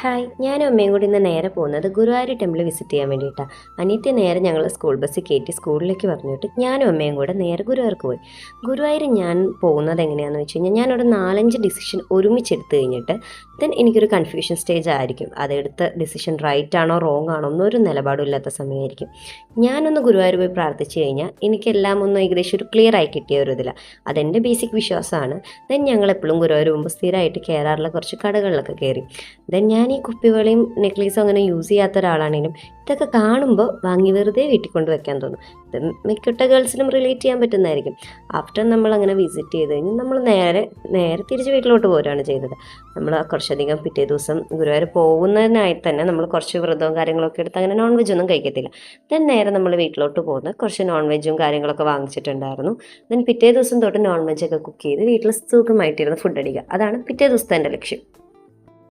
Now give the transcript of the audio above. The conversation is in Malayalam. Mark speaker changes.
Speaker 1: ഹായ്, ഞാനും അമ്മയും കൂടി ഇന്ന് നേരെ പോകുന്നത് ഗുരുവായൂർ ടെമ്പിൾ വിസിറ്റ് ചെയ്യാൻ വേണ്ടിയിട്ടാണ്. അനിയത്തി നേരെ ഞങ്ങൾ സ്കൂൾ ബസ്സിൽ കയറ്റി സ്കൂളിലേക്ക് പറഞ്ഞിട്ട് ഞാനും അമ്മയും കൂടെ നേരെ ഗുരുവായൂർക്ക് പോയി. ഗുരുവായൂർ ഞാൻ പോകുന്നത് എങ്ങനെയാണെന്ന് വെച്ച് കഴിഞ്ഞാൽ ഞാനൊരു 4-5 ഡിസിഷൻ ഒരുമിച്ചെടുത്ത് കഴിഞ്ഞിട്ട് എനിക്കൊരു കൺഫ്യൂഷൻ സ്റ്റേജ് ആയിരിക്കും. അതെടുത്ത ഡിസിഷൻ റൈറ്റ് ആണോ റോങ് ആണോ എന്നൊരു നിലപാടും ഇല്ലാത്ത സമയമായിരിക്കും. ഞാനൊന്ന് ഗുരുവായൂർ പോയി പ്രാർത്ഥിച്ച് കഴിഞ്ഞാൽ എനിക്കെല്ലാം ഒന്ന് ഏകദേശം ഒരു ക്ലിയർ ആയി കിട്ടിയ ഒരു ഇതിലാണ്. അതെൻ്റെ ബേസിക് വിശ്വാസമാണ്. ഞങ്ങളെപ്പോഴും ഗുരുവായൂർ പോകുമ്പോൾ സ്ഥിരമായിട്ട് കയറാറുള്ള കുറച്ച് കടകളിലൊക്കെ കയറി. ഞാൻ ഈ കുപ്പിവളയും നെക്ലേസും അങ്ങനെ യൂസ് ചെയ്യാത്ത ഒരാളാണെങ്കിലും ഇതൊക്കെ കാണുമ്പോൾ വാങ്ങി വെറുതെ വീട്ടിൽ കൊണ്ട് വെക്കാൻ തോന്നും. ഇത് മിക്കട്ട ഗേൾസിനും റിലേറ്റ് ചെയ്യാൻ പറ്റുന്നതായിരിക്കും. ആഫ്റ്റർ നമ്മളങ്ങനെ വിസിറ്റ് ചെയ്ത് കഴിഞ്ഞ് നമ്മൾ നേരെ തിരിച്ച് വീട്ടിലോട്ട് പോരുകയാണ് ചെയ്തത്. നമ്മൾ കുറച്ചധികം പിറ്റേ ദിവസം ഗുരുവായൂർ പോകുന്നതിനായി തന്നെ നമ്മൾ കുറച്ച് വ്രതവും കാര്യങ്ങളൊക്കെ എടുത്ത് അങ്ങനെ നോൺ വെജ് ഒന്നും കഴിക്കത്തില്ല. നേരെ നമ്മൾ വീട്ടിലോട്ട് പോകുന്നത് കുറച്ച് നോൺ വെജും കാര്യങ്ങളൊക്കെ വാങ്ങിച്ചിട്ടുണ്ടായിരുന്നു. പിറ്റേ ദിവസം തൊട്ട് നോൺ വെജൊക്കെ കുക്ക് ചെയ്ത് വീട്ടിൽ സുഖമായിട്ടിരുന്ന് ഫുഡ് അടിക്കുക. അതാണ് പിറ്റേ ദിവസത്തെ എൻ്റെ ലക്ഷ്യം.